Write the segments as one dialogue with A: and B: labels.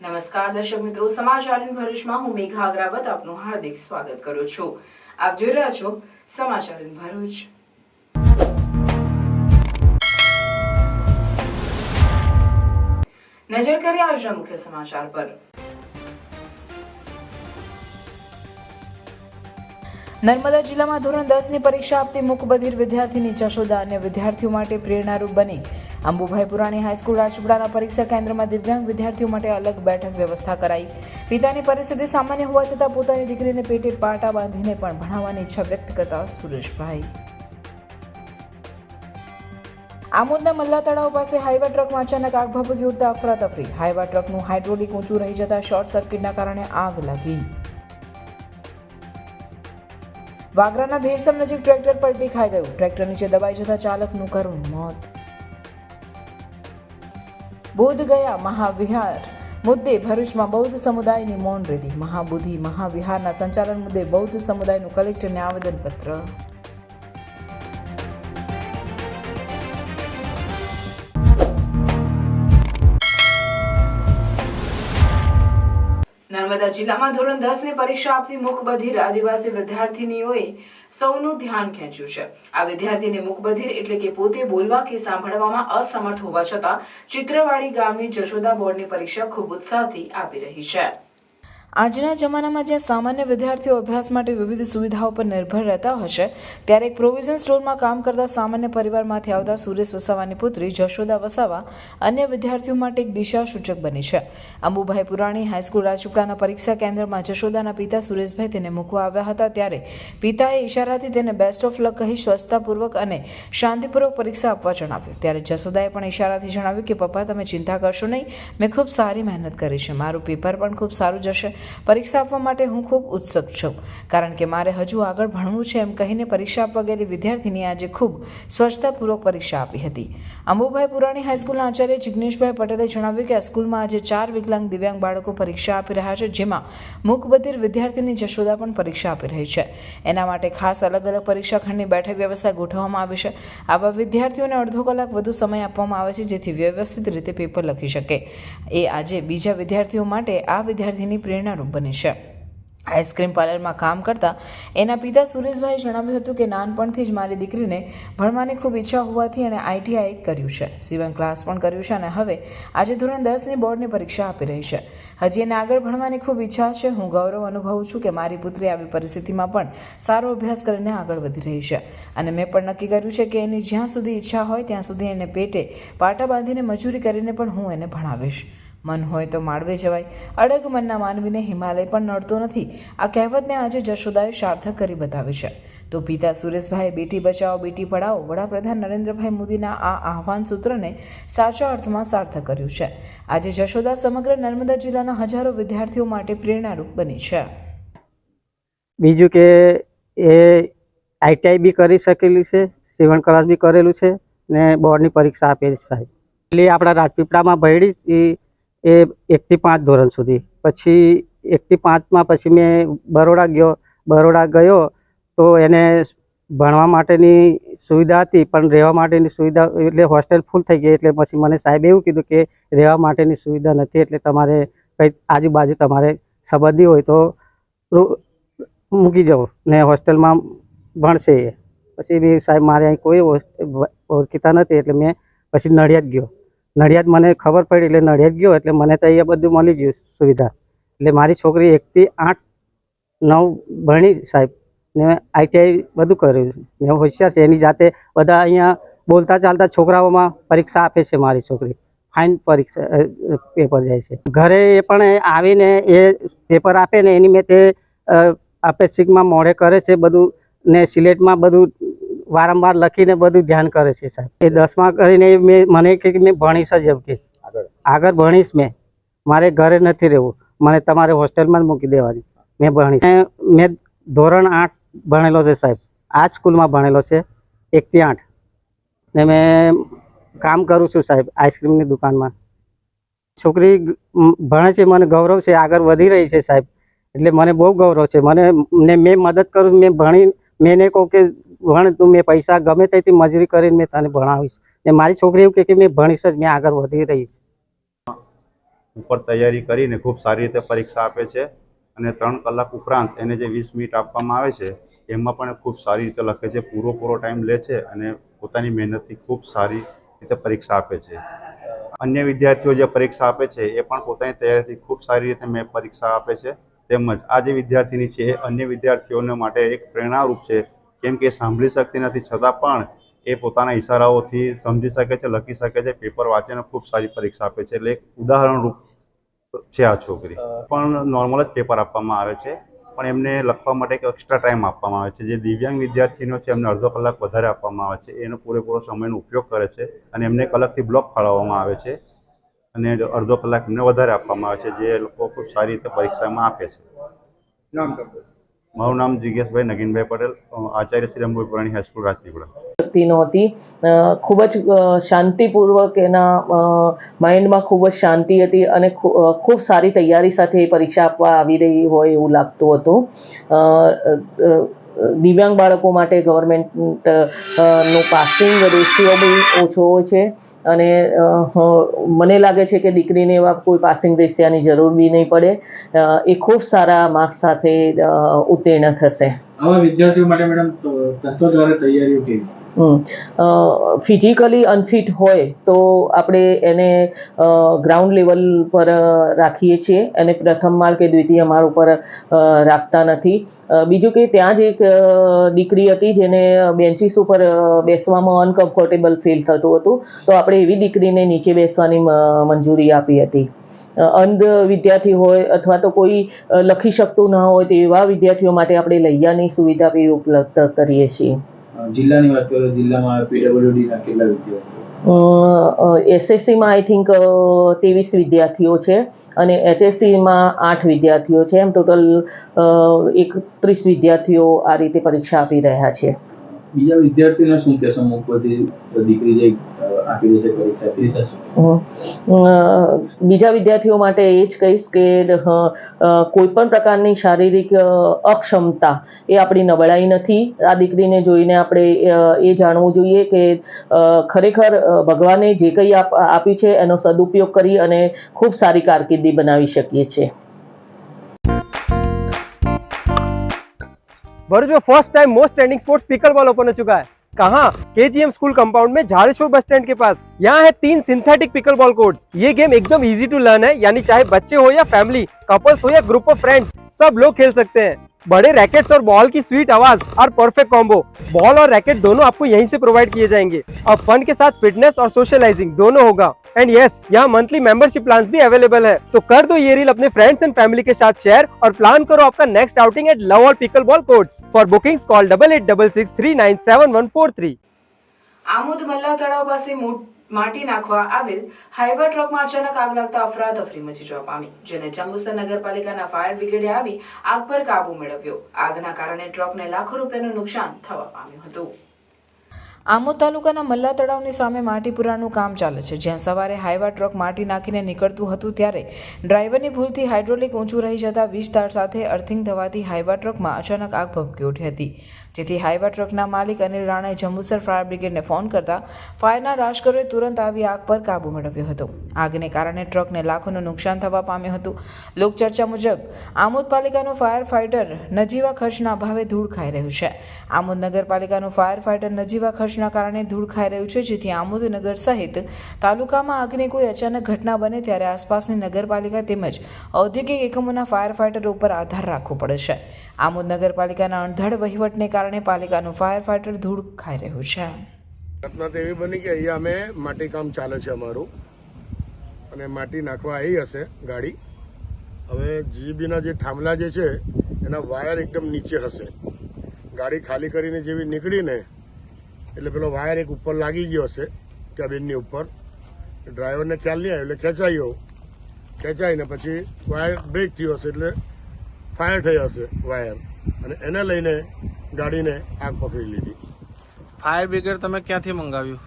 A: નમસ્કાર દર્શક મિત્રો, સમાચાર ભરૂચમાં હું મેઘા અગ્રવાલ આપનું હાર્દિક સ્વાગત કરું છું। આપ જોઈ રહ્યા છો સમાચાર ભરૂચ। નજર કરીએ આજના મુખ્ય સમાચાર પર। નર્મદા જિલ્લામાં ધોરણ 10ની પરીક્ષા આપતી મૂકબધિર વિદ્યાર્થીની જશોદા અન્ય વિદ્યાર્થીઓ માટે પ્રેરણારૂપ બની। અંબુભાઈ પુરાણી હાઈસ્કૂલ રાજપીપળાના પરીક્ષા કેન્દ્રમાં દિવ્યાંગ વિદ્યાર્થીઓ માટે અલગ બેઠક વ્યવસ્થા કરાઈ। પિતાની પરિસ્થિતિ સામાન્ય હોવા છતાં પોતાની દીકરીને પેટે પાટા બાંધીને પણ ભણાવવાની ઈચ્છા વ્યક્ત કરતા સુરેશભાઈ। આમોદના મલ્લા તળાવ પાસે હાઈવા ટ્રકમાં અચાનક આગ ભભૂકી ઉઠતા અફરાતફરી। હાઈવા ટ્રકનું હાઇડ્રોલિક ઊંચું રહી જતા શોર્ટ સર્કિટના કારણે આગ લાગી। વાગરાના ભેરસમ નજીક ટ્રેક્ટર પલટી ખાઈ ગયું। ટ્રેક્ટર નીચે દબાઈ જતા ચાલકનું કરુણ મોત। બોધ ગયા મહાવિહાર મુદ્દે ભરૂચમાં બૌદ્ધ સમુદાયની મૌન રેલી। મહાબોધિ મહાવિહારના સંચાલન મુદ્દે બૌદ્ધ સમુદાયનું કલેક્ટરને આવેદનપત્ર। નર્મદા જિલ્લામાં ધોરણ 10ની પરીક્ષા આપતી મૂકબધિર આદિવાસી વિદ્યાર્થીનીઓએ સૌનું ધ્યાન ખેંચ્યું છે। આ વિદ્યાર્થીની મૂકબધિર એટલે કે પોતે બોલવા કે સાંભળવામાં અસમર્થ હોવા છતાં ચિત્રવાડી ગામની જશોદા બોર્ડની પરીક્ષા ખૂબ ઉત્સાહથી આપી રહી છે। આજના જમાનામાં જ્યાં સામાન્ય વિદ્યાર્થીઓ અભ્યાસ માટે વિવિધ સુવિધાઓ પર નિર્ભર રહેતા હશે, ત્યારે એક પ્રોવિઝન સ્ટોરમાં કામ કરતા સામાન્ય પરિવારમાંથી આવતા સુરેશ વસાવાની પુત્રી જશોદા વસાવા અન્ય વિદ્યાર્થીઓ માટે એક દિશા સૂચક બની છે। અંબુભાઈ પુરાણી હાઈસ્કૂલ રાજપીપળાના પરીક્ષા કેન્દ્રમાં જશોદાના પિતા સુરેશભાઈ તેને મૂકવા આવ્યા હતા, ત્યારે પિતાએ ઈશારાથી તેને બેસ્ટ ઓફ લક કહી સ્વસ્થતાપૂર્વક અને શાંતિપૂર્વક પરીક્ષા આપવા જણાવ્યું। ત્યારે જશોદાએ પણ ઈશારાથી જણાવ્યું કે પપ્પા, તમે ચિંતા કરશો નહીં, મેં ખૂબ સારી મહેનત કરી છે, મારું પેપર પણ ખૂબ સારું જશે, પરીક્ષા આપવા માટે હું ખૂબ ઉત્સુક છું, કારણ કે મારે હજુ આગળ ભણવું છે, એમ કહીને પરીક્ષા આપવા ગયેલી વિદ્યાર્થીની આજે ખૂબ સ્વચ્છતાપૂર્વક પરીક્ષા આપી હતી। અંબુભાઈ પુરાણી હાઈસ્કૂલના આચાર્ય જિગ્નેશભાઈ પટેલે જણાવ્યું કે આ સ્કૂલમાં આજે 4 વિકલાંગ દિવ્યાંગ બાળકો પરીક્ષા આપી રહ્યા છે, જેમાં મૂકબધિર વિદ્યાર્થીની જશોદા પણ પરીક્ષા આપી રહી છે। એના માટે ખાસ અલગ અલગ પરીક્ષા ખંડની બેઠક વ્યવસ્થા ગોઠવવામાં આવી છે। આવા વિદ્યાર્થીઓને અડધો કલાક વધુ સમય આપવામાં આવે છે, જેથી વ્યવસ્થિત રીતે પેપર લખી શકે। એ આજે બીજા વિદ્યાર્થીઓ માટે આ વિદ્યાર્થીની પ્રેરણા બની છે। આઈસ્ક્રીમ પાર્લરમાં કામ કરતા એના પિતા સુરેશભાઈએ જણાવ્યું હતું કે નાનપણથી જ મારી દીકરીને ભણવાની ખૂબ ઈચ્છા હોવાથી એણે ITI કર્યું છે, સીવન ક્લાસ પણ કર્યું છે અને હવે આજે ધોરણ 10ની બોર્ડની પરીક્ષા આપી રહી છે। હજી એને આગળ ભણવાની ખૂબ ઈચ્છા છે। હું ગૌરવ અનુભવું છું કે મારી પુત્રી આવી પરિસ્થિતિમાં પણ સારો અભ્યાસ કરીને આગળ વધી રહી છે અને મેં પણ નક્કી કર્યું છે કે એની જ્યાં સુધી ઈચ્છા હોય ત્યાં સુધી એને પેટે પાટા બાંધીને મજૂરી કરીને પણ હું એને ભણાવીશ। મન હોય તો માળવે જવાય, અડગ મનના માનવીને હિમાલય પણ નડતો નથી, આ કહેવતને આજે જશોદાએ સાર્થક કરી બતાવી છે। તો પિતા સુરેશભાઈએ બેટી બચાવો બેટી પઢાઓ વડાપ્રધાન નરેન્દ્રભાઈ મોદીના આ આહવાન સૂત્રને સાચા અર્થમાં સાર્થક કર્યું છે। આજે જશોદા સમગ્ર નર્મદા જિલ્લાના હજારો વિદ્યાર્થીઓ માટે પ્રેરણારૂપ બની છે।
B: બીજું કે એ ITI બી કરી શકેલી છે, સીવણ ક્લાસ બી કરેલું છે ને બોર્ડની પરીક્ષા આપેલી છે સાહેબ। એટલે આપણા રાજપીપળામાં ભણી એ 1 થી 5 ધોરણ સુધી, પછી 1 થી 5માં પછી મેં બરોડા ગયો તો એને ભણવા માટેની સુવિધા હતી, પણ રહેવા માટેની સુવિધા એટલે હોસ્ટેલ ફૂલ થઈ ગઈ, એટલે પછી મને સાહેબ એવું કીધું કે રહેવા માટેની સુવિધા નથી, એટલે તમારે કંઈ આજુબાજુ તમારે સંબંધી હોય તો મૂકી જાઓ ને હોસ્ટેલમાં ભણશે એ। પછી બી સાહેબ મારે અહીં કોઈ ઓળખીતા નથી, એટલે મેં પછી નડિયાદ ગયો। નડિયાદ મને ખબર પડી એટલે નડિયાદ ગયો, એટલે મને તો અહીંયા બધું મળી ગયું સુવિધા, એટલે મારી છોકરી 1 થી 8, 9 ભણી સાહેબ ને ITI બધું કર્યું ને હોશિયાર છે। એની જાતે બધા અહીંયા બોલતા ચાલતા છોકરાઓમાં પરીક્ષા આપે છે મારી છોકરી, ફાઇન પરીક્ષા પેપર જાય છે। ઘરે એ પણ આવીને એ પેપર આપે ને એની મેં તે આપે સિગ્મા મોઢે કરે છે બધું ને સિલેટમાં બધું વારંવાર લખીને બધું ધ્યાન કરે છે સાહેબ। એ 10મા કરીને મને કે મેં ભણીશ જ, એમ કે આગળ ભણીશ, મારે ઘરે નથી રહેવું, મને તમારે હોસ્ટેલમાં જ મૂકી દેવાની, મેં ભણીશ। મેં ધોરણ 8 ભણેલો છે સાહેબ, આ સ્કૂલમાં ભણેલો છે 1 થી 8 ને મેં કામ કરું છું સાહેબ આઈસ્ક્રીમની દુકાનમાં। છોકરી ભણે છે, મને ગૌરવ છે, આગળ વધી રહી છે સાહેબ, એટલે મને બહુ ગૌરવ છે। મેં મદદ કરું, મેં ભણી, મેં એને કહું કે ભણ તું, મેં પૈસા ગમે ત્યાંથી મજૂરી કરીને મેં તને ભણાવીશ ને મારી છોકરી એવું કે મેં ભણીશ જ, મેં આગળ વધી રહીશ।
C: ઉપર તૈયારી કરીને ખૂબ સારી રીતે પરીક્ષા આપે છે અને 3 કલાક ઉપરાંત એને જે 20 મિનિટ આપવામાં આવે છે એમાં પણ ખૂબ સારી રીતે લખે છે, પૂરો ટાઈમ લે છે અને પોતાની મહેનતથી ખૂબ સારી રીતે પરીક્ષા આપે છે. અન્ય વિદ્યાર્થીઓ જે પરીક્ષા આપે છે એ પણ પોતાની તૈયારીથી ખૂબ સારી રીતે પરીક્ષા આપે છે. તેમજ આ જે વિદ્યાર્થીની છે એ અન્ય વિદ્યાર્થીઓને માટે એક પ્રેરણારૂપ છે, કેમ કે સાંભળી શકતી નથી છતાં પણ એ પોતાના ઇશારાઓથી સમજી શકે છે, લખી શકે છે, પેપર વાંચીને ખૂબ સારી પરીક્ષા આપે છે. એટલે એક ઉદાહરણરૂપ છે આ છોકરી. પણ નોર્મલ જ પેપર આપવામાં આવે છે, પણ એમને લખવા માટે એક એક્સ્ટ્રા ટાઈમ આપવામાં આવે છે. જે દિવ્યાંગ વિદ્યાર્થીનો છે એમને અડધો કલાક વધારે આપવામાં આવે છે, એનો પૂરેપૂરો સમયનો ઉપયોગ કરે છે અને એમને એક અલગથી બ્લોક ફાળવવામાં આવે છે અને અડધો કલાક એમને વધારે આપવામાં આવે છે, જે લોકો ખૂબ સારી રીતે પરીક્ષામાં આપે છે. મારું નામ જિજ્ઞેશભાઈ નગીનભાઈ પટેલ, આચાર્ય શ્રી અંબુઈ પુરાણી હાઈસ્કૂલ રાજપીપળા.
D: શક્તિ નહોતી, ખૂબ જ શાંતિપૂર્વક એના માઇન્ડમાં ખૂબ જ શાંતિ હતી અને ખૂબ સારી તૈયારી સાથે એ પરીક્ષા આપવા આવી રહી હોય એવું લાગતું હતું. દિવ્યાંગ બાળકો માટે ગવર્મેન્ટનો પાસિંગ રેશિયો બી ઓછો હોય છે અને મને લાગે છે કે દીકરીને એવા કોઈ પાસિંગ રેશિયાની જરૂર બી નહીં પડે. એ ખૂબ સારા માર્ક્સ સાથે ઉત્તીર્ણ થશે.
E: આવા વિદ્યાર્થીઓ માટે મેડમ તત્વો દ્વારા તૈયારીઓ કેવી?
D: ફિઝિકલી અનફિટ હોય તો આપણે એને ગ્રાઉન્ડ લેવલ પર રાખીએ છીએ અને પ્રથમ માળ કે દ્વિતીય માળ ઉપર રાખતા નથી. બીજું કે ત્યાં જ એક દીકરી હતી જેને બેન્ચીસ ઉપર બેસવામાં અનકમ્ફર્ટેબલ ફીલ થતું હતું, તો આપણે એવી દીકરીને નીચે બેસવાની મંજૂરી આપી હતી. અંધ વિદ્યાર્થી હોય અથવા તો કોઈ લખી શકતું ન હોય તો એવા વિદ્યાર્થીઓ માટે આપણે લૈયાની સુવિધા બી ઉપલબ્ધ કરીએ છીએ.
E: જિલ્લાની વાત કરો, જિલ્લામાં પીડબ્લ્યુડીના કેટલા વિદ્યાર્થીઓ?
D: એસએસસીમાં આઈ થિંક 23 વિદ્યાર્થીઓ છે અને એચએસસીમાં 8 વિદ્યાર્થીઓ છે. એમ ટોટલ 31 વિદ્યાર્થીઓ આ રીતે પરીક્ષા આપી રહ્યા છે.
E: બીજા વિદ્યાર્થીઓને શું કહેશો? મુખપરથી દીકરી જે આપી રહી છે પરીક્ષા, તે
D: બીજા વિદ્યાર્થીઓ માટે એ જ કહીશ કે કોઈ પણ પ્રકારની શારીરિક અક્ષમતા એ આપણી નબળાઈ નથી. આ દીકરીને જોઈને આપણે એ જાણવું જોઈએ કે ખરેખર ભગવાને જે કંઈ આપ્યું છે એનો સદુપયોગ કરી અને ખૂબ સારી કારકિર્દી બનાવી શકીએ છીએ.
F: भरूच में first time most trending sports pickleball open हो चुका है। कहाँ? KGM स्कूल कंपाउंड में झाड़ेश्वर बस स्टैंड के पास। यहाँ है 3 सिंथेटिक पिकलबॉल कोर्ट्स। ये गेम एकदम इजी टू लर्न है, यानी चाहे बच्चे हो या फैमिली, कपल्स हो या ग्रुप ऑफ फ्रेंड्स, सब लोग खेल सकते हैं। बड़े रैकेट्स और बॉल की स्वीट आवाज और परफेक्ट कॉम्बो। बॉल और रैकेट दोनों आपको यहीं से प्रोवाइड किए जाएंगे। अब फन के साथ फिटनेस और सोशलाइजिंग दोनों होगा। एंड यस, यहाँ मंथली मेंबरशिप प्लान्स भी अवेलेबल है। तो कर दो ये रील अपने फ्रेंड्स एंड फैमिली के साथ शेयर और प्लान करो आपका next outing at love all pickleball courts. For bookings call 8866397143।
A: Amod Malla તળાવ પાસે માટી નાખવા આવેલ હાઈવા ટ્રકમાં અચાનક આગ લાગતા અફરાતફરી મચી જવા પામી, જેને જંબુસર નગરપાલિકાના ફાયર બ્રિગેડે આવી આગ પર કાબુ મેળવ્યો. આગના કારણે ટ્રકને લાખો રૂપિયાનું નુકસાન થવા પામ્યું હતું. આમોદ તાલુકાના મલ્લા તળાવની સામે માટી પુરાનું કામ ચાલે છે, જ્યાં સવારે હાઈવા ટ્રક માટી નાખીને નીકળતું હતું ત્યારે ડ્રાઈવરની ભૂલથી હાઇડ્રોલિક ઊંચું રહી જતા વીજ તાર સાથે અર્થિંગ થવાથી હાઈવા ટ્રકમાં અચાનક આગ ભભકી ઉઠી હતી, જેથી હાઈવા ટ્રકના માલિક અનિલ રાણાએ જંબુસર ફાયર બ્રિગેડને ફોન કરતા ફાયરના લાશ્કરોએ તુરંત આવી આગ પર કાબુ મેળવ્યો હતો. આગને કારણે ટ્રકને લાખોનું નુકસાન થવા પામ્યું હતું. લોકચર્ચા મુજબ આમોદ પાલિકાનું ફાયર ફાઇટર નજીવા ખર્ચના અભાવે ધૂળ ખાઈ રહ્યું છે. આમોદ નગરપાલિકાનું ફાયર ફાઇટર નજીવા ખર્ચના કારણે ધૂળ ખાઈ રહ્યું છે, જેથી આમોદ નગર સહિત તાલુકામાં આગની કોઈ અચાનક ઘટના બને ત્યારે આસપાસની નગરપાલિકા તેમજ ઔદ્યોગિક એકમોના ફાયર ફાઇટર ઉપર આધાર રાખવો પડે છે. આમોદ નગરપાલિકાના અણધડ વહીવટને કારણે પાલિકાનું ફાયર ફાઇટર ધૂળ ખાઈ રહ્યું છે.
G: ઘટના તો એવી બની કે અહીંયા અમે માટી કામ ચાલે છે અમારું, અને માટી નાખવા આવી હશે ગાડી. હવે જીબીના જે થાંભલા જે છે એના વાયર એકદમ નીચે હશે. ગાડી ખાલી કરીને જેવી નીકળીને એટલે પેલો વાયર એક ઉપર લાગી ગયો હશે કેબિનની ઉપર. ડ્રાઈવરને ખ્યાલ નહીં આવ્યો એટલે ખેંચાઈને પછી વાયર બ્રેક થયો હશે એટલે ફાયર થઈ હશે વાયર, અને એને લઈને ગાડીને આગ પકડી લીધી.
H: ફાયર બ્રિગેડ તમે ક્યાંથી મંગાવ્યું?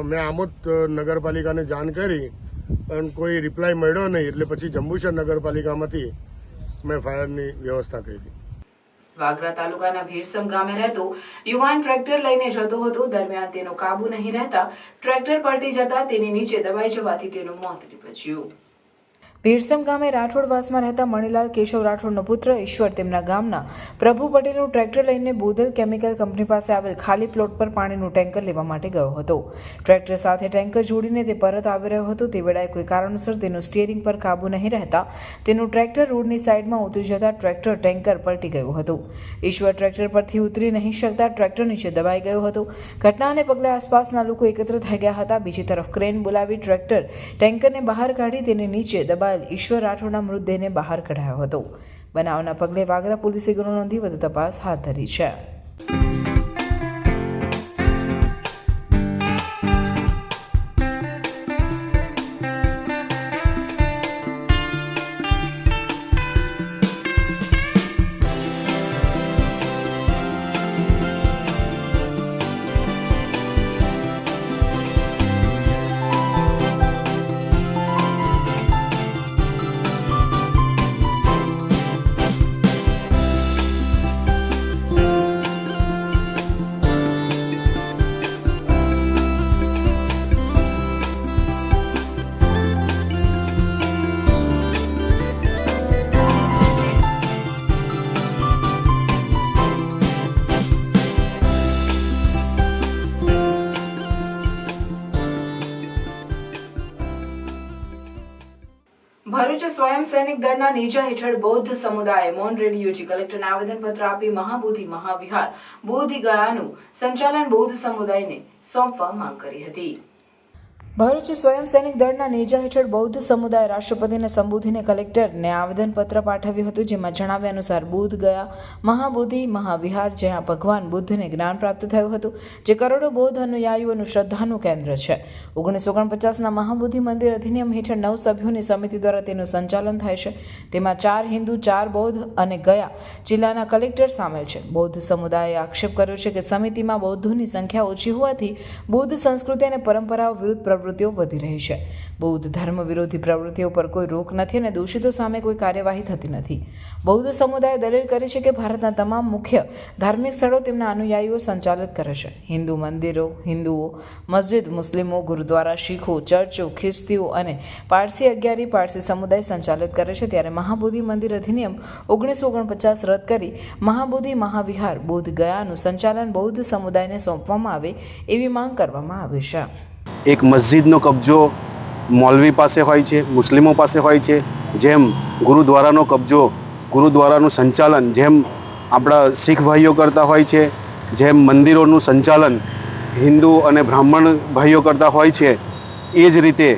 G: મેં આમોદ નગરપાલિકાને જાણ કરી પણ કોઈ રિપ્લાય મળ્યો નહીં, એટલે પછી જંબુસર નગરપાલિકામાંથી મેં ફાયરની વ્યવસ્થા કરી.
A: વાગરા તાલુકાના ભીરસમ ગામે રહેતો યુવાન ટ્રેક્ટર લઈને જતો હતો. દરમિયાન તેનો કાબુ નહીં રહેતા ટ્રેક્ટર પલટી જતા તેની નીચે દબાઈ જવાથી તેનું મોત નીપજ્યું. ભીડસમ ગામે રાઠોડવાસમાં રહેતા મણિલાલ કેશવ રાઠોડનો પુત્ર ઈશ્વર તેમના ગામના પ્રભુ પટેલનું ટ્રેક્ટર લઈને બોદલ કેમિકલ કંપની પાસે આવેલ ખાલી પ્લોટ પર પાણીનું ટેન્કર લેવા માટે ગયો હતો. ટ્રેક્ટર સાથે ટેન્કર જોડીને તે પરત આવી રહ્યો હતો. તે વેળાએ કોઈ કારણોસર તેનું સ્ટીયરિંગ પર કાબુ નહીં રહેતા તેનું ટ્રેક્ટર રોડની સાઈડમાં ઉતરી જતા ટ્રેક્ટર ટેન્કર પલટી ગયું હતું. ઈશ્વર ટ્રેક્ટર પરથી ઉતરી નહીં શકતા ટ્રેક્ટર નીચે દબાઈ ગયો હતો. ઘટનાને પગલે આસપાસના લોકો એકત્ર થઈ ગયા હતા. બીજી તરફ ક્રેન બોલાવી ટ્રેક્ટર ટેન્કરને બહાર કાઢી તેની નીચે દબાયેલ ઈશ્વર રાઠોડના મૃતદેહને બહાર કઢાયો હતો. બનાવના પગલે વાગરા પોલીસે ગુનો નોંધી વધુ તપાસ હાથ ધરી છે. ભરૂચ સ્વયં સૈનિક દળના નેજા હેઠળ બૌદ્ધ સમુદાયે મૌન રેલી યોજી કલેક્ટરને આવેદનપત્ર આપી મહાબોધિ મહાવિહાર બોધિ ગયાનું સંચાલન બૌદ્ધ સમુદાયને સોંપવા માંગ કરી હતી. ભરૂચ સ્વયં સૈનિક દળના નેજા હેઠળ બૌદ્ધ સમુદાય રાષ્ટ્રપતિને સંબોધીને કલેક્ટરને આવેદનપત્ર પાઠવ્યું હતું. જેમાં જણાવ્યા અનુસાર બોધ ગયા મહાબોધિ મહાવિહાર જ્યાં ભગવાન બુદ્ધને જ્ઞાન પ્રાપ્ત થયું હતું, જે કરોડો બૌદ્ધ અનુયાયીઓનું શ્રદ્ધાનું કેન્દ્ર છે. 1949ના મહાબોધિ મંદિર અધિનિયમ હેઠળ 9 સભ્યોની સમિતિ દ્વારા તેનું સંચાલન થાય છે. તેમાં 4 હિન્દુ, 4 બૌદ્ધ અને ગયા જિલ્લાના કલેક્ટર સામેલ છે. બૌદ્ધ સમુદાયે આક્ષેપ કર્યો છે કે સમિતિમાં બૌદ્ધોની સંખ્યા ઓછી હોવાથી બૌદ્ધ સંસ્કૃતિ અને પરંપરાઓ વિરુદ્ધ પ્રવૃત્તિઓ વધી રહી છે. બૌદ્ધ ધર્મ વિરોધી પ્રવૃત્તિઓ પર કોઈ રોક નથી અને દોષિતો સામે કોઈ કાર્યવાહી થતી નથી. બૌદ્ધ સમુદાયે દલીલ કરી છે કે ભારતના તમામ મુખ્ય ધાર્મિક સ્થળો તેમના અનુયાયીઓ સંચાલિત કરે છે. હિન્દુ મંદિરો, હિન્દુઓ, મસ્જિદ, મુસ્લિમો, ગુરુદ્વારા, શીખો, ચર્ચો, ખ્રિસ્તીઓ અને પારસી અગિયારી પારસી સમુદાય સંચાલિત કરે છે. ત્યારે મહાબોધિ મંદિર અધિનિયમ 1949 રદ કરી મહાબોધિ મહાવિહાર બોધ ગયાનું સંચાલન બૌદ્ધ સમુદાયને સોંપવામાં આવે એવી માંગ કરવામાં આવી છે.
I: એક મસ્જિદનો કબજો મૌલવી પાસે હોય છે, મુસ્લિમો પાસે હોય છે, જેમ ગુરુદ્વારાનો કબજો, ગુરુદ્વારાનું સંચાલન જેમ આપણા શીખ ભાઈઓ કરતા હોય છે, જેમ મંદિરોનું સંચાલન હિન્દુ અને બ્રાહ્મણ ભાઈઓ કરતા હોય છે, એ જ રીતે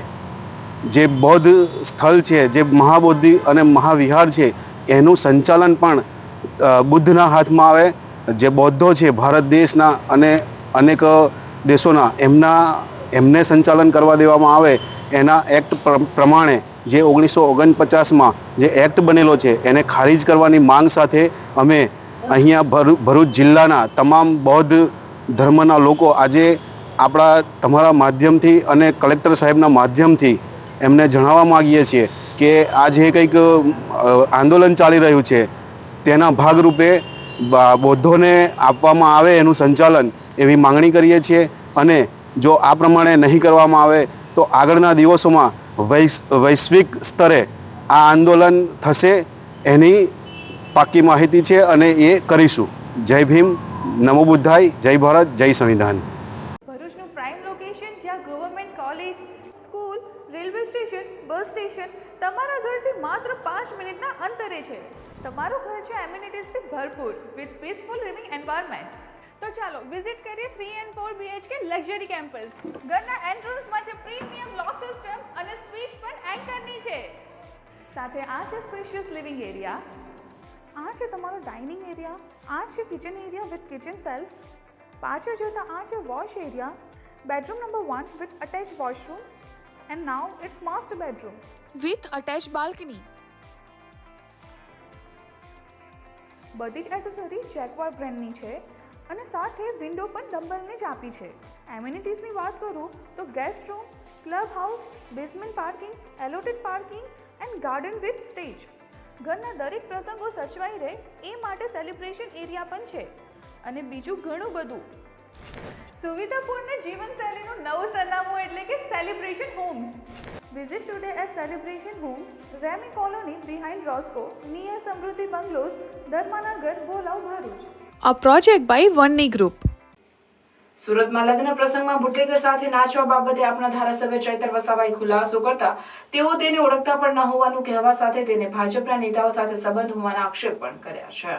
I: જે બૌદ્ધ સ્થળ છે, જે મહાબોધિ અને મહાવિહાર છે, એનું સંચાલન પણ બુદ્ધના હાથમાં આવે. જે બૌદ્ધો છે ભારત દેશના અને અનેક દેશોના એમને સંચાલન કરવા દેવામાં આવે એના એક્ટ પ્રમાણે જે 1949માં જે એક્ટ બનેલો છે એને ખારીજ કરવાની માંગ સાથે અમે અહીંયા ભરૂચ જિલ્લાના તમામ બૌદ્ધ ધર્મના લોકો આજે તમારા માધ્યમથી અને કલેક્ટર સાહેબના માધ્યમથી એમને જણાવવા માગીએ છીએ કે આ જે કંઈક આંદોલન ચાલી રહ્યું છે તેના ભાગરૂપે બૌદ્ધોને આપવામાં આવે એનું સંચાલન એવી માંગણી કરીએ છીએ. અને જો આ પ્રમાણે નહીં કરવામાં આવે તો આગળના દિવસોમાં વૈશ્વિક સ્તરે આ આંદોલન થશે એની પાક્કી માહિતી છે અને એ કરીશું. જય ભીમ, નમો બુદ્ધાય, જય ભારત, જય સંવિધાન.
J: ભરૂચનું પ્રાઇમ લોકેશન જ્યાં government college, school, railway station, bus station તમારા ઘરથી માત્ર 5 મિનિટના અંતરે છે. તમારું ઘર છે એમ્યુનિટીઝથી ભરપૂર વિથ પીસફુલ લિવિંગ એન્વાયરમેન્ટ. તો ચાલો વિઝિટ કરીએ 3 and 4 BHK લક્ઝરી કેમ્પસ. ઘરના એન્ટ્રન્સમાં છે પ્રીમિયમ લોક સિસ્ટમ અને સ્વિચ પણ એન્કરની છે. સાથે આ છે સ્પેશિયસ લિવિંગ એરિયા, આ છે તમારો ડાઇનિંગ એરિયા, આ છે kitchen area with kitchen shelf. પાછળ જોતા આ છે wash area, bedroom number 1 with attach washroom and now it's master bedroom with attach balcony. બધી જ એસેસરી જેક્વાર બ્રાન્ડની છે અને સાથે વિન્ડો પણ ડમ્બલને જ આપી છે. એમ્યુનિટીઝની વાત કરું તો guest room, club house, basement parking, allotted parking and garden with stage. ઘરના દરેક પ્રસંગો સચવાઈ રહે એ માટે સેલિબ્રેશન એરિયા પણ છે અને બીજું ઘણું બધું. સુવિધાપૂર્ણ જીવનશૈલીનું નવું સરનામું એટલે કે celebration homes. Visit today at Celebration Homes, Remy Colony behind Roscoe, near Samruddhi Bungalows, Dharmanagar, Bolau, Bharuch. A project by Vanni Group.
A: સુરતમાં લગ્ન પ્રસંગમાં બુટલેગર સાથે નાચવા બાબતે આપના ધારાસભ્ય ચૈતર વસાવાએ ખુલાસો કરતા તેઓ તેને ઓળખતા પણ ન હોવાનું કહેવા સાથે તેને ભાજપના નેતાઓ સાથે સંબંધ હોવાના આક્ષેપ પણ કર્યા છે.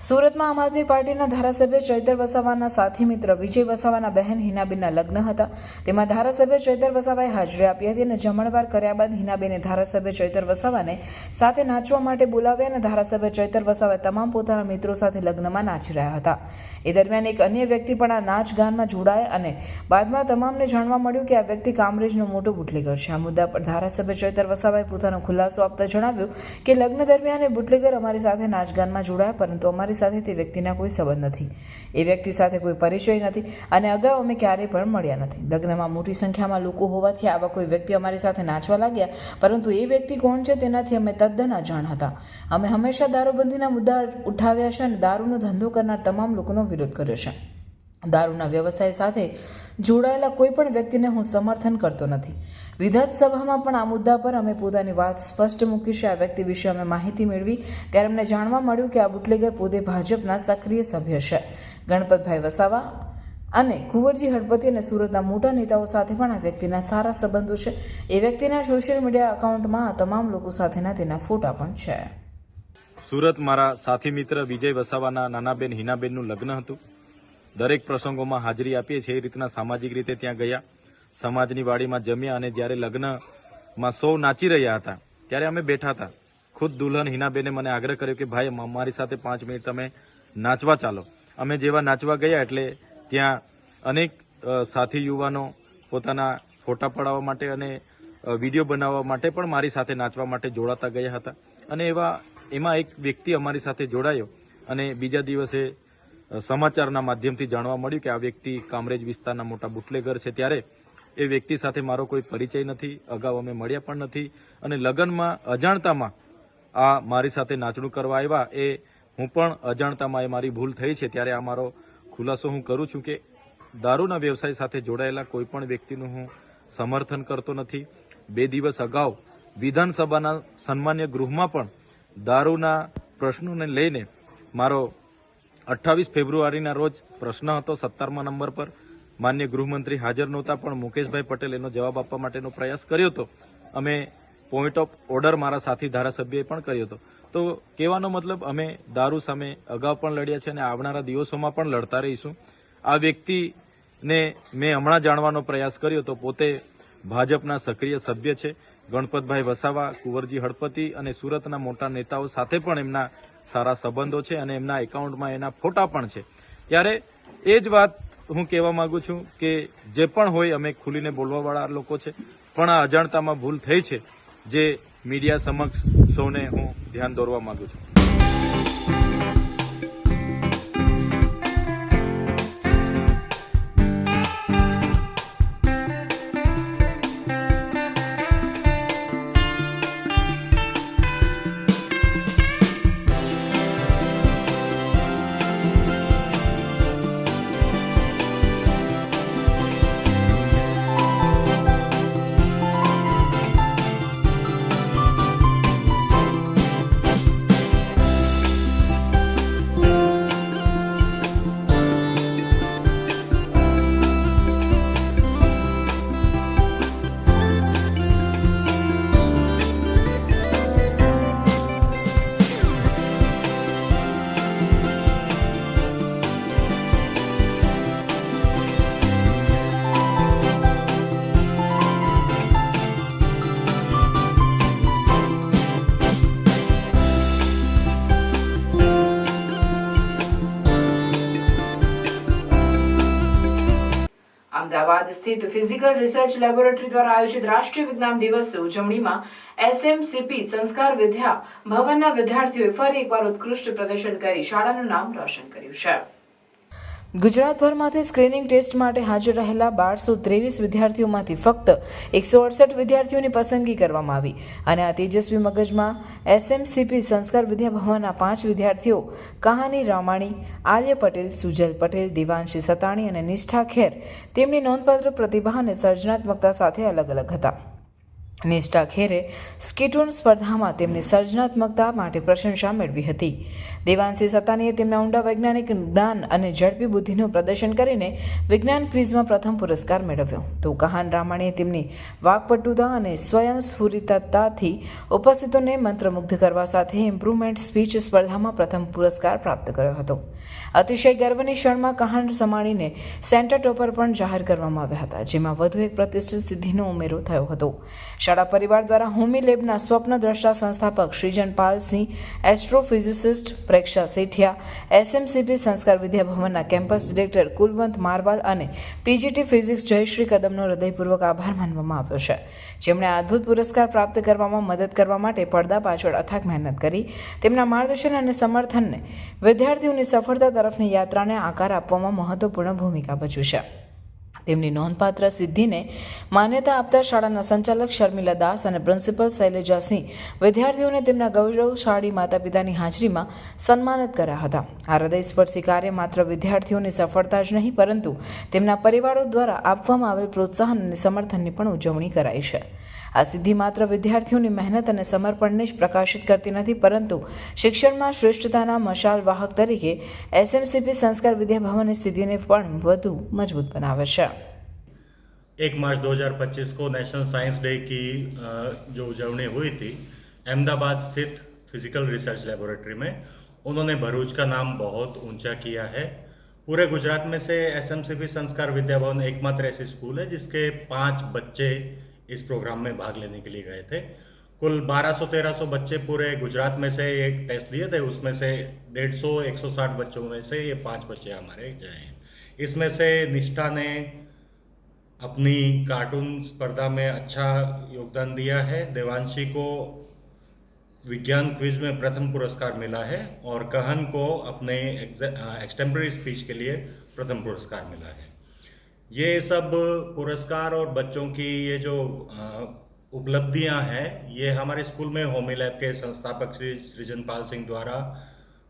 A: સુરતમાં આમ આદમી પાર્ટીના ધારાસભ્ય ચૈતર વસાવાના સાથી મિત્ર વિજય વસાવાના બહેન હિનાબેનના લગ્ન હતા. તેમાં ધારાસભ્ય ચૈતર વસાવાએ હાજરી આપી હતી અને જમણવાર કર્યા બાદ હિનાબેને ધારાસભ્ય ચૈતર વસાવાને સાથે નાચવા માટે બોલાવ્યા અને ધારાસભ્ય ચૈતર વસાવા તમામ પોતાના મિત્રો સાથે લગ્નમાં નાચી રહ્યા હતા. એ દરમિયાન એક અન્ય વ્યક્તિ પણ આ નાચ ગાનમાં જોડાયા અને બાદમાં તમામને જાણવા મળ્યું કે આ વ્યક્તિ કામરેજનો મોટો બુટલેગર છે. આ મુદ્દા પર ધારાસભ્ય ચૈતર વસાવાએ પોતાનો ખુલાસો આપતા જણાવ્યું કે લગ્ન દરમિયાન એ બુટલેગર અમારી સાથે નાચગાનમાં જોડાયા, પરંતુ અમારી સાથે તે વ્યક્તિના કોઈ સંબંધ નથી. એ વ્યક્તિ સાથે કોઈ પરિચય નથી અને અગાઉ અમે ક્યારેય પણ મળ્યા નથી. લગ્નમાં મોટી સંખ્યામાં લોકો હોવાથી આવા કોઈ વ્યક્તિ અમારી સાથે નાચવા લાગ્યા, પરંતુ એ વ્યક્તિ કોણ છે તેનાથી અમે તદ્દન અજાણ હતા. અમે હંમેશા દારૂબંધીના મુદ્દા ઉઠાવ્યા છે અને દારૂનો ધંધો કરનાર તમામ લોકોનો વિરોધ કર્યો છે. દારૂના વ્યવસાય સાથે જોડાયેલા કોઈ પણ વ્યક્તિને હું સમર્થન કરતો નથી. વિધાનસભામાં પણ આ મુદ્દા પર અમે પોતાની વાત સ્પષ્ટ મૂકી છે. આ વ્યક્તિ વિશે અમે માહિતી મેળવી ત્યારે અમને જાણવા મળ્યું કે આ બુટલેગર પોતે ભાજપના સક્રિય સભ્ય છે. ગણપતભાઈ વસાવા અને કુંવરજી હળપતિ અને સુરતના મોટા નેતાઓ સાથે પણ આ વ્યક્તિના સારા સંબંધો છે. એ વ્યક્તિના સોશિયલ મીડિયા એકાઉન્ટમાં આ તમામ લોકો સાથેના તેના ફોટા પણ છે.
K: સુરત મારા સાથી મિત્ર વિજય વસાવાના નાનાબેન હિનાબેનનું લગ્ન હતું. દરેક પ્રસંગોમાં હાજરી આપીએ છીએ. એ રીતના સામાજિક રીતે ત્યાં ગયા, સમાજની વાડીમાં જમ્યા અને જ્યારે લગ્નમાં સૌ નાચી રહ્યા હતા ત્યારે અમે બેઠા હતા. ખુદ દુલ્હન હિનાબેને મને આગ્રહ કર્યો કે ભાઈ અમારી સાથે 5 મિનિટ તમે નાચવા ચાલો. અમે જેવા નાચવા ગયા એટલે ત્યાં અનેક સાથી યુવાનો પોતાના ફોટા પડાવવા માટે અને વિડીયો બનાવવા માટે પણ મારી સાથે નાચવા માટે જોડાતા ગયા હતા. અને એમાં એક વ્યક્તિ અમારી સાથે જોડાયો અને બીજા દિવસે સમાચારના માધ્યમથી જાણવા મળ્યું કે આ વ્યક્તિ કામરેજ વિસ્તારના મોટા બુટલેગર છે. ત્યારે એ વ્યક્તિ સાથે મારો કોઈ પરિચય નથી, અગાઉ અમે મળ્યા પણ નથી અને લગ્નમાં અજાણતામાં આ મારી સાથે નાચણું કરવા આવ્યા. એ હું પણ અજાણતામાં એ મારી ભૂલ થઈ છે. ત્યારે આ મારો ખુલાસો હું કરું છું કે દારૂના વ્યવસાય સાથે જોડાયેલા કોઈ પણ વ્યક્તિનું હું સમર્થન કરતો નથી. 2 દિવસ અગાઉ વિધાનસભાના સન્માન્ય ગૃહમાં પણ દારૂના પ્રશ્નોને લઈને મારો 28 ફેબ્રુઆરીના રોજ પ્રશ્ન હતો 17મા નંબર પર. માન્ય ગૃહમંત્રી હાજર નહોતા પણ મુકેશભાઈ પટેલ એનો જવાબ આપવા માટેનો પ્રયાસ કર્યો હતો. અમે પોઈન્ટ ઓફ ઓર્ડર મારા સાથી ધારાસભ્યએ પણ કર્યો હતો. તો કહેવાનો મતલબ અમે દારૂ સામે અગાઉ પણ લડ્યા છે અને આવનારા દિવસોમાં પણ લડતા રહીશું. આ વ્યક્તિને મેં હમણાં જાણવાનો પ્રયાસ કર્યો તો પોતે ભાજપના સક્રિય સભ્ય છે. ગણપતભાઈ વસાવા, કુંવરજી હળપતિ અને સુરતના મોટા નેતાઓ સાથે પણ એમના સારા સંબંધો છે અને એમના એકાઉન્ટમાં એના ફોટા પણ છે. ત્યારે એ જ વાત હું કહેવા માંગુ છું કે જે પણ હોય અમે ખુલીને બોલવાવાળા લોકો છે, પણ આ અજાણતામાં ભૂલ થઈ છે જે મીડિયા સમક્ષ સૌને હું ધ્યાન દોરવા માંગુ છું.
A: અમદાવાદ સ્થિત ફિઝિકલ રિસર્ચ લેબોરેટરી દ્વારા આયોજિત રાષ્ટ્રીય વિજ્ઞાન દિવસ ઉજવણીમાં એસએમસીપી સંસ્કાર વિદ્યા ભવનના વિદ્યાર્થીઓએ ફરી એકવાર ઉત્કૃષ્ટ પ્રદર્શન કરી શાળાનું નામ રોશન કર્યું છે. ગુજરાતભરમાંથી સ્ક્રીનિંગ ટેસ્ટ માટે હાજર રહેલા 1223 વિદ્યાર્થીઓમાંથી ફક્ત 168 વિદ્યાર્થીઓની પસંદગી કરવામાં આવી અને આ તેજસ્વી મગજમાં એસએમસીપી સંસ્કાર વિદ્યાભવનના 5 વિદ્યાર્થીઓ કહાની રામાણી, આર્ય પટેલ, સુજલ પટેલ, દેવાંશી સતાણી અને નિષ્ઠા ખેર તેમની નોંધપાત્ર પ્રતિભા અને સર્જનાત્મકતા સાથે અલગ અલગ હતા. નિષ્ઠા ખેરે સ્કીટોન સ્પર્ધામાં તેમની સર્જનાત્મકતા માટે પ્રશંસા મેળવી હતી. દેવાંશી સતાનીએ તેમના ઊંડા વૈજ્ઞાનિક જ્ઞાન અને ઝડપી બુદ્ધિનું પ્રદર્શન કરીને વિજ્ઞાન ક્વિઝમાં પ્રથમ પુરસ્કાર મેળવ્યો, તો કહાન રામાણીએ તેમની વાકપટુતા અને સ્વયંસ્ફુરિતતાથી ઉપસ્થિતોને મંત્રમુગ્ધ કરવા સાથે ઇમ્પ્રુવમેન્ટ સ્પીચ સ્પર્ધામાં પ્રથમ પુરસ્કાર પ્રાપ્ત કર્યો હતો. અતિશય ગર્વની ક્ષણમાં કહાન સમાણીને સેન્ટર ટોપર પણ જાહેર કરવામાં આવ્યા હતા, જેમાં વધુ એક પ્રતિષ્ઠિત સિદ્ધિનો ઉમેરો થયો હતો. શાળા પરિવાર દ્વારા હોમી લેબના સ્વપ્ન દ્રષ્ટા સંસ્થાપક શ્રીજન પાલસિંહ, એસ્ટ્રોફિઝિસિસ્ટ પ્રેક્ષા સેઠિયા, એસએમસીપી સંસ્કાર વિદ્યાભવનના કેમ્પસ ડિરેક્ટર કુલવંત મારવાલ અને પીજીટી ફિઝિક્સ જયશ્રી કદમનો હૃદયપૂર્વક આભાર માનવામાં આવ્યો છે, જેમણે આ અદ્ભુત પુરસ્કાર પ્રાપ્ત કરવામાં મદદ કરવા માટે પડદા પાછળ અથાગ મહેનત કરી. તેમના માર્ગદર્શન અને સમર્થનને વિદ્યાર્થીઓની સફળતા તરફની યાત્રાને આકાર આપવામાં મહત્વપૂર્ણ ભૂમિકા ભજવી છે. તેમની નોંધપાત્ર સિદ્ધિને માન્યતા આપતા શાળાના સંચાલક શર્મિલા દાસ અને પ્રિન્સિપલ શૈલેજા સિંહ વિદ્યાર્થીઓને તેમના ગૌરવશાળી માતા પિતાની હાજરીમાં સન્માનિત કર્યા હતા. આ હૃદયસ્પર્શી કાર્ય માત્ર વિદ્યાર્થીઓની સફળતા જ નહીં, પરંતુ તેમના પરિવારો દ્વારા આપવામાં આવેલ પ્રોત્સાહન અને સમર્થનની પણ ઉજવણી કરાઈ છે. આ સિદ્ધિ માત્ર વિદ્યાર્થીઓની મહેનત અને સમર્પણને જ પ્રકાશિત કરતી નથી, પરંતુ શિક્ષણમાં શ્રેષ્ઠતાના મશાલ વાહક તરીકે એસએમસીપી સંસ્કાર વિદ્યાભવનની સ્થિતિને પણ વધુ મજબૂત બનાવે છે.
L: 1 मार्च 2025 को नेशनल साइंस डे की जो उजवनी हुई थी अहमदाबाद स्थित फिजिकल रिसर्च लेबोरेटरी में, उन्होंने भरूच का नाम बहुत ऊंचा किया है. पूरे गुजरात में से एसएमसीपी संस्कार विद्याभवन एकमात्र ऐसी स्कूल है जिसके 5 बच्चे इस प्रोग्राम में भाग लेने के लिए गए थे. कुल 1200-1300 बच्चे पूरे गुजरात में से एक टेस्ट दिए थे, उसमें से 150-160 बच्चों में से ये 5 बच्चे हमारे गए हैं. इसमें से निष्ठा ने अपनी कार्टून स्पर्धा में अच्छा योगदान दिया है. देवांशी को विज्ञान क्विज में प्रथम पुरस्कार मिला है और कहन को अपने एक्सटेम्पररी स्पीच के लिए प्रथम पुरस्कार मिला है. ये सब पुरस्कार और बच्चों की ये जो उपलब्धियां हैं, ये हमारे स्कूल में होमी लैब के संस्थापक श्री सृजन पाल सिंह द्वारा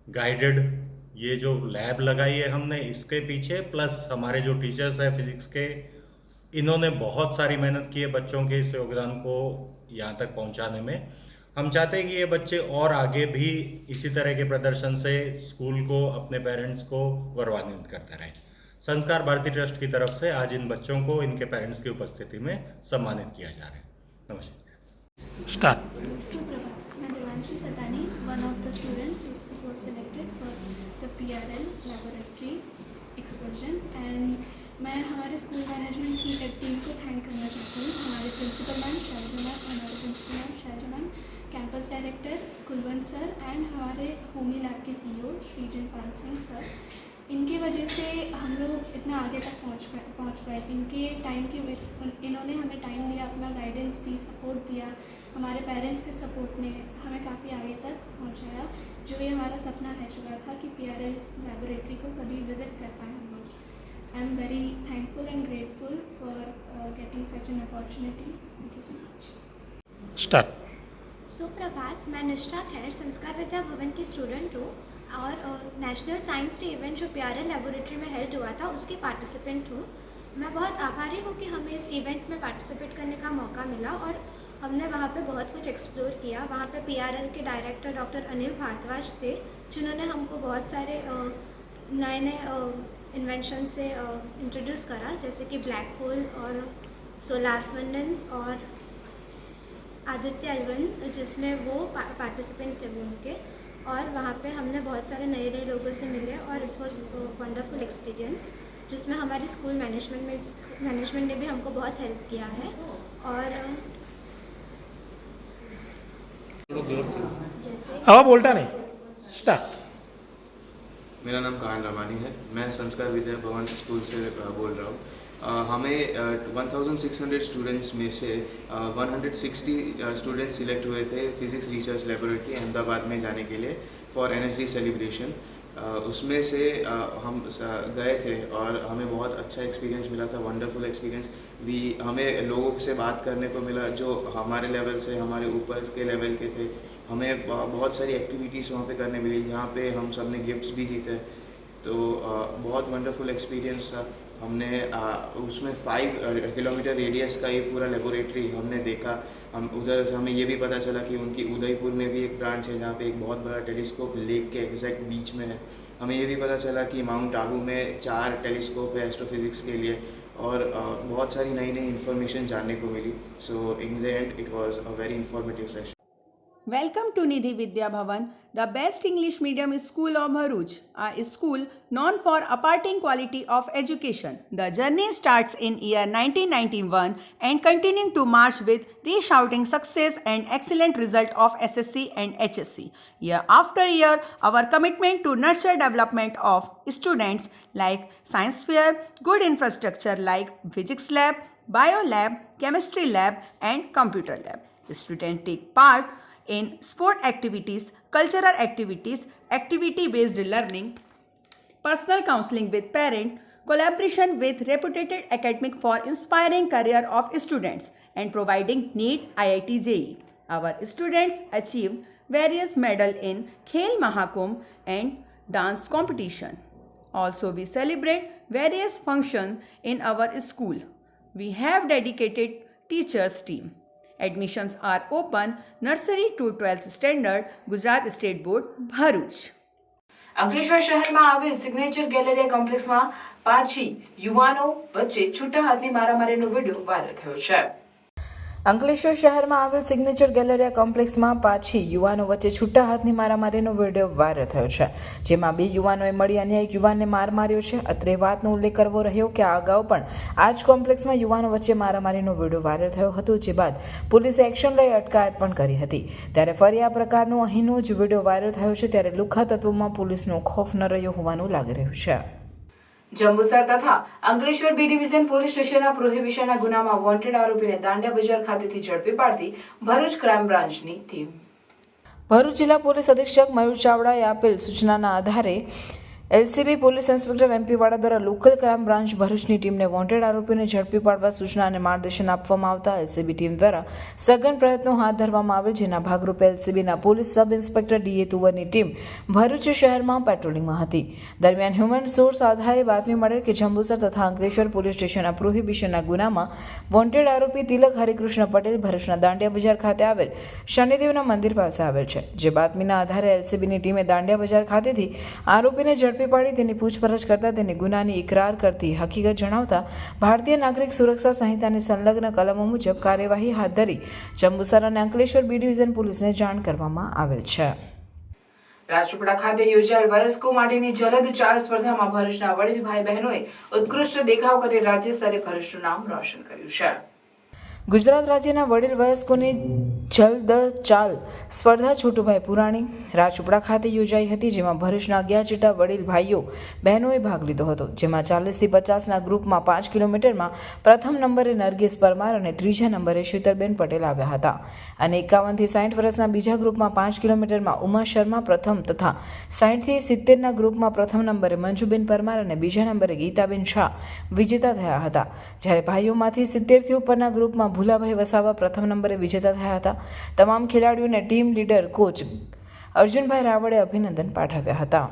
L: गाइडेड ये जो लैब लगाई है हमने, इसके पीछे प्लस हमारे जो टीचर्स हैं फिजिक्स के, इन्होंने बहुत सारी मेहनत की है बच्चों के इस योगदान को यहाँ तक पहुँचाने में. हम चाहते हैं कि ये बच्चे और आगे भी इसी तरह के प्रदर्शन से स्कूल को, अपने पेरेंट्स को गौरवान्वित करते रहें. संस्कार भारती ट्रस्ट की तरफ से आज इन बच्चों को इनके पेरेंट्स की उपस्थिति में सम्मानित किया जा रहा है. नमस्कार.
M: स्टार्ट.
N: सुप्रभात. मैं Devanshi Satani, one of the students who was selected for the PRL laboratory excursion, and मैं हमारे स्कूल मैनेजमेंट की टीम को थैंक करना चाहती हूँ. हमारे प्रिंसिपल मैम शैलजा मैम, हमारे principal ma'am Shailaja ma'am, campus director Kulwant sir and हमारे होमी लैब के CEO श्रीजन पाल सिंह सर. इनके वजह से हम लोग इतना आगे तक पहुँच पाए. इनके टाइम की इन्होंने हमें टाइम दिया, अपना गाइडेंस दी, सपोर्ट दिया. हमारे पेरेंट्स के सपोर्ट ने हमें काफ़ी आगे तक पहुँचाया, जो ये हमारा सपना रह चुका था कि PRL लेबोरेटरी को कभी विज़िट कर पाए हम लोग. I am very thankful and grateful for getting such an opportunity. Thank you so much.
M: Start.
N: सुप्रभात. मैं निष्ठा खैर संस्कार विद्या भवन की स्टूडेंट हूँ और नेशनल साइंस डे इवेंट जो PRL लेबोरेटरी में हेल्ड हुआ था उसकी पार्टिसिपेंट हूँ. मैं बहुत आभारी हूँ कि हमें इस इवेंट में पार्टिसिपेट करने का मौका मिला और हमने वहाँ पे बहुत कुछ एक्सप्लोर किया. वहाँ पे PRL के डायरेक्टर डॉक्टर अनिल भारद्वाज थे, जिन्होंने हमको बहुत सारे नए नए इन्वेंशन से इंट्रोड्यूस करा, जैसे कि ब्लैक होल और सोलार फर्नेस और आदित्य एल्वन, जिसमें वो पार्टिसिपेंट थे वो उनके. और वहाँ पे हमने बहुत सारे नए नए लोगों से मिले और इट वॉज वंडरफुल एक्सपीरियंस, जिसमें हमारी स्कूल मैनेजमेंट ने भी हमको बहुत हेल्प किया है. और
M: अब बोलता नहीं. स्टार्ट.
O: मेरा नाम कहान रामानी है. मैं संस्कार विद्या भवन स्कूल से बोल रहा हूँ. हमें 1600 स्टूडेंट्स में से 160 स्टूडेंट्स सिलेक्ट हुए थे फिज़िक्स रिसर्च लेबोरेटरी अहमदाबाद में जाने के लिए फॉर NSD सेलिब्रेशन. उसमें से हम गए थे और हमें बहुत अच्छा एक्सपीरियंस मिला था, वंडरफुल एक्सपीरियंस। हमें लोगों से बात करने को मिला जो हमारे लेवल से हमारे ऊपर के लेवल के थे। हमें बहुत सारी एक्टिविटीज़ वहाँ पे करने मिली जहाँ पे हम सब ने गिफ्ट्स भी जीते। तो बहुत वंडरफुल एक्सपीरियंस था। हमने उसमें 5 किलोमीटर रेडियस का ये पूरा लेबोरेटरी हमने देखा। हम उधर से हमें ये भी पता चला कि उनकी उदयपुर में भी एक ब्रांच है जहाँ पे एक बहुत बड़ा टेलीस्कोप लेक के एग्जैक्ट बीच में है। हमें ये भी पता चला कि माउंट आबू में 4 टेलीस्कोप है एस्ट्रोफिजिक्स के लिए, और बहुत सारी नई नई इन्फॉर्मेशन जानने को मिली। So in the end it was a very informative session.
P: Welcome to Nidhi Vidya Bhavan, the best English medium school of Bharuch, a school known for imparting quality of education. The journey starts in year 1991 and continuing to march with resounding success and excellent result of SSC and HSC. Year after year, our commitment to nurture development of students like science fair, good infrastructure like physics lab, bio lab, chemistry lab and computer lab. Students take part in sport activities, cultural activities, activity-based learning, personal counseling with parents, collaboration with reputed academic for inspiring career of students and providing NEET IIT JEE. Our students achieved various medals in Khel Mahakumbh and dance competition. Also, we celebrate various functions in our school. We have dedicated teachers team. Admissions are open nursery to 12th standard, Gujarat State Board, Bharuch.
A: Ankleshwar શહેરમાં આવેલ signature Galleria કોમ્પ્લેક્સમાં પાછી યુવાનો વચ્ચે છૂટા હાથની મારામારીનો video viral થયો છે. અંકલેશ્વર શહેરમાં આવેલ સિગ્નેચર ગેલેરિયા કોમ્પ્લેક્સમાં પાછી યુવાનો વચ્ચે છૂટા હાથની મારામારીનો વિડીયો વાયરલ થયો છે, જેમાં 2 યુવાનોએ મળી અન્ય એક યુવાનને માર માર્યો છે. અત્રે વાતનો ઉલ્લેખ કરવો રહ્યો કે આ અગાઉ પણ આ જ કોમ્પ્લેક્સમાં યુવાનો વચ્ચે મારામારીનો વિડીયો વાયરલ થયો હતો, જે બાદ પોલીસે એક્શન લઈ અટકાયત પણ કરી હતી. ત્યારે ફરી આ પ્રકારનો અહીંનો જ વિડીયો વાયરલ થયો છે, ત્યારે લુખ્ખા તત્વોમાં પોલીસનો ખોફ ન રહ્યો હોવાનું લાગી રહ્યું છે. જંબુસર તથા અંકલેશ્વર બી ડિવિઝન પોલીસ સ્ટેશનના પ્રોહિબિશનના ગુનામાં વોન્ટેડ આરોપીને દાંડિયા બજાર ખાતેથી ઝડપી પાડતી ભરૂચ ક્રાઇમ બ્રાન્ચની ટીમ. ભરૂચ જિલ્લા પોલીસ અધિક્ષક મયુર ચાવડાએ આપેલ સૂચનાના આધારે એલસીબી પોલીસ ઇન્સ્પેક્ટર એમપી વાડા દ્વારા લોકલ ક્રાઇમ બ્રાન્ચ ભરૂચની ટીમને વોન્ટેડ આરોપીને ઝડપી પાડવા સૂચના અને માર્ગદર્શન આપવામાં આવતા એલસીબી ટીમ દ્વારા સઘન પ્રયત્નો હાથ ધરવામાં આવેલ, જેના ભાગરૂપે એલસીબીના પોલીસ સબ ઇન્સ્પેક્ટર ડીએ તુવરની ટીમ ભરૂચ શહેરમાં પેટ્રોલિંગમાં હતી. દરમિયાન હ્યુમન સોર્સ આધારે બાતમી મળેલ કે જંબુસર તથા અંકલેશ્વર પોલીસ સ્ટેશનના પ્રોહિબિશનના ગુનામાં વોન્ટેડ આરોપી તિલક હરિકૃષ્ણ પટેલ ભરૂચના દાંડિયા બજાર ખાતે આવેલ શનિદેવના મંદિર પાસે આવેલ છે. જે બાતમીના આધારે એલસીબીની ટીમે દાંડિયા બજાર ખાતેથી આરોપીને ઝડપી પાડી તેની પૂછપરછ કરતા તેની ગુનાની ઇકરાર કરતી હકીકત જણાવતા ભારતીય નાગરિક સુરક્ષા સંહિતાની સંલગ્ન કલમો મુજબ કાર્યવાહી હાથ ધરી જંબુસર અને અંકલેશ્વર બી ડિવિઝન પોલીસને જાણ કરવામાં આવેલ છે. રાજપીપળા ખાતે યોજાયેલ વયસ્કો માટેની જલદ ચાલ સ્પર્ધામાં ભરૂચના વડીલ ભાઈ બહેનોએ ઉત્કૃષ્ટ દેખાવ કરી રાજ્ય સ્તરે ભરૂચનું નામ રોશન કર્યું છે. ગુજરાત રાજ્યના વડીલ વયસ્કોની જલદ ચાલ સ્પર્ધા છોટુભાઈ પુરાણી રાજપીપળા ખાતે યોજાઈ હતી, જેમાં ભરૂચના 11 જેટલા વડીલ ભાઈઓ બહેનોએ ભાગ લીધો હતો. જેમાં 40 થી 50ના ગ્રુપમાં 5 કિલોમીટરમાં પ્રથમ નંબરે નરગીસ પરમાર અને ત્રીજા નંબરે શીતલબેન પટેલ આવ્યા હતા, અને 51 થી 60 વર્ષના બીજા ગ્રુપમાં 5 કિલોમીટરમાં ઉમા શર્મા પ્રથમ તથા 60 થી 70ના ગ્રુપમાં પ્રથમ નંબરે મંજુબેન પરમાર અને બીજા નંબરે ગીતાબેન શાહ વિજેતા થયા હતા. જ્યારે ભાઈઓમાંથી 70 થી ઉપરના ગ્રુપમાં ભુલાભાઈ વસાવા પ્રથમ નંબરે વિજેતા થયા હતા. તમામ ખેલાડીઓને ટીમ લીડર કોચ અર્જુનભાઈ રાવળે અભિનંદન પાઠવ્યા હતા.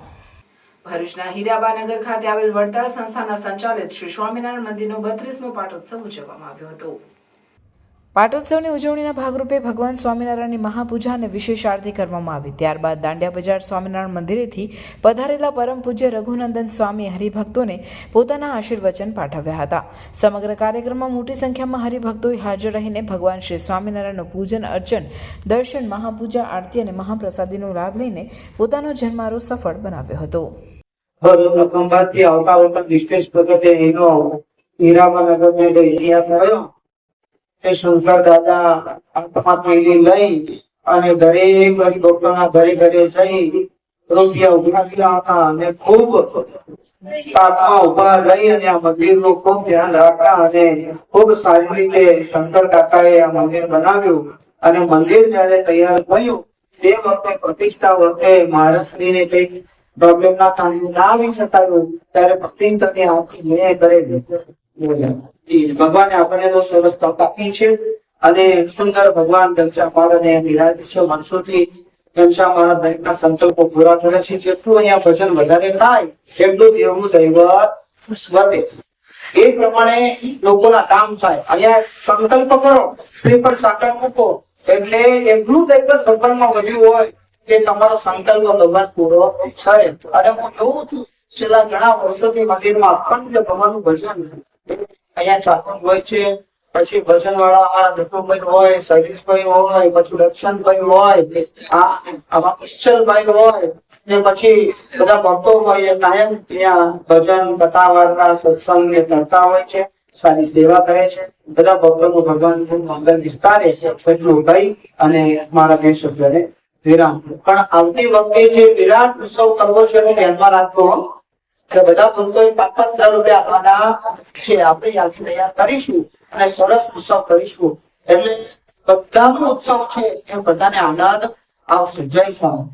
A: ભરૂચના હીરાબાનગર ખાતે આવેલ વડતાલ સંસ્થાના સંચાલિત શ્રી સ્વામિનારાયણ મંદિરનો 32મો પાટોત્સવ ઉજવવામાં આવ્યો હતો. પાટોત્સવની ઉજવણીના ભાગરૂપે ભગવાન સ્વામિનારાયણની મહાપૂજા અને વિશેષ આરતી કરવામાં આવી. ત્યારબાદ દાંડિયા બજાર સ્વામિનારાયણ મંદિરેથી પધારેલા પરમ પૂજ્ય રઘુનંદન સ્વામી હરિભક્તોને પોતાના આશીર્વચન પાઠવ્યા હતા. સમગ્ર કાર્યક્રમમાં મોટી સંખ્યામાં હરિભક્તોએ હાજર રહીને ભગવાન શ્રી સ્વામિનારાયણનું પૂજન અર્ચન, દર્શન, મહાપૂજા, આરતી અને મહાપ્રસાદીનો લાભ લઈને પોતાનો જન્મારો સફળ બનાવ્યો હતો.
Q: ખંભાતથી આવતા વખત વિશેષ પ્રગટે એનો હીરાબાનગરનો ઇતિહાસ રહ્યો. શંકર દાદા આત્મા પેલી લઈ અને દરેક હરિભક્તોના ઘરે ઘરે જઈ રૂપિયા ઉઘરાવેલા હતા અને ખૂબ સ્થાપના ઉભા રહી અને આ મંદિરનું ખૂબ ધ્યાન રાખતા અને ખૂબ સારી રીતે શંકર કાકાએ આ મંદિર બનાવ્યું. અને મંદિર જયારે તૈયાર થયું તે વખતે પ્રતિષ્ઠા વખતે મહારાષ્ટ્રીને કઈક પ્રોબ્લેમના કારણે ના આવી શકાયું ત્યારે પ્રતિષ્ઠાની આરતી મેં કરેલી. ભગવાને આપણને બહુ સરસ તક આપી છે અને સુંદર ભગવાન ઘનશ્યામ મહારાજને બિરાજે છે. વર્ષોથી ઘનશ્યામ મહારાજ દરેકના સંકલ્પો પૂરા કરે છે. જેટલું અહીંયા ભજન વધારે થાય એટલું દેવનું દૈવત વધે. એ પ્રમાણે લોકોના કામ થાય. અહીંયા સંકલ્પ કરો, શ્રીફળ સાકર મૂકો એટલે એટલું દૈવત ભગવાનમાં વધ્યું હોય કે તમારો સંકલ્પ ભગવાન પૂરો કરે. અને હું જોઉં છું છેલ્લા ઘણા વર્ષોથી મંદિરમાં અખંડ ભગવાનનું ભજન અહીંયા ચાલુ હોય છે. પછી ભજન વાળા અમારા દત્તુભાઈ હોય, સતીશભાઈ હોય, પછી દર્શનભાઈ હોય, આમાં કિશલભાઈ હોય ને પછી બધા ભક્તો હોય એ કાયમ ત્યાં ભજન કથા વાર્તા સત્સંગ ને કરતા હોય છે. સારી સેવા કરે છે. બધા ભક્તોનું ભગવાન મંગળ વિસ્તારે એટલું કહી અને મારા બે શબ્દને વિરામ. પણ આવતી વખતે જે વિરાટ ઉત્સવ કરવો છે એને ધ્યાનમાં રાખવો કે બધા ભક્તોએ 5,000 રૂપિયા આપવાના છે. આપણે યાદ તૈયાર કરીશું અને સરસ ઉત્સવ કરીશું એટલે બધાનો ઉત્સવ છે એ બધાને આનંદ આવશે. જય સ્વામી.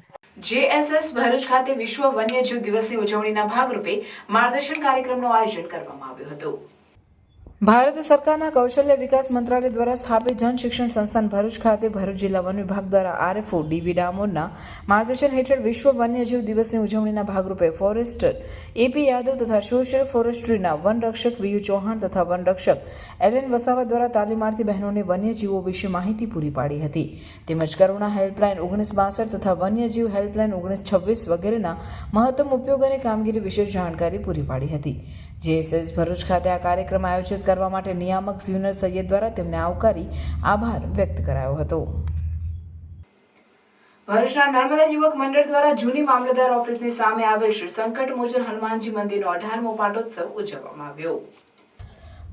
A: જેએસએસ ભરૂચ ખાતે વિશ્વ વન્યજીવ દિવસની ઉજવણીના ભાગરૂપે માર્ગદર્શન કાર્યક્રમનું આયોજન કરવામાં આવ્યું હતું. ભારત સરકારના કૌશલ્ય વિકાસ મંત્રાલય દ્વારા સ્થાપિત જન શિક્ષણ સંસ્થાન ભરૂચ ખાતે ભરૂચ જિલ્લા વન વિભાગ દ્વારા આરએફઓ ડીવી ડામોરના માર્ગદર્શન હેઠળ વિશ્વ વન્યજીવ દિવસની ઉજવણીના ભાગરૂપે ફોરેસ્ટર એપી યાદવ તથા સોશિયલ ફોરેસ્ટ્રીના વનરક્ષક વીયુ ચૌહાણ તથા વનરક્ષક એલએન વસાવા દ્વારા તાલીમાર્થી બહેનોને વન્યજીવો વિશે માહિતી પૂરી પાડી હતી. તેમજ કરુણા હેલ્પલાઇન 1962 તથા વન્યજીવ હેલ્પલાઇન 1926 વગેરેના મહત્તમ ઉપયોગ અને કામગીરી વિશે જાણકારી પૂરી પાડી હતી. જેએસએસ ભરૂચ ખાતે આ કાર્યક્રમ આયોજિત કરવા માટે નિયામક ઝ્યુનર સૈયદ દ્વારા તેમને આવકારી આભાર વ્યક્ત કરાયો હતો. ભરૂચના નર્મદા યુવક મંડળ દ્વારા જૂની મામલતદાર ઓફિસની સામે આવેલ શ્રી સંકટ મોચન હનુમાનજી મંદિરનો 18મો પાટોત્સવ ઉજવવામાં આવ્યો.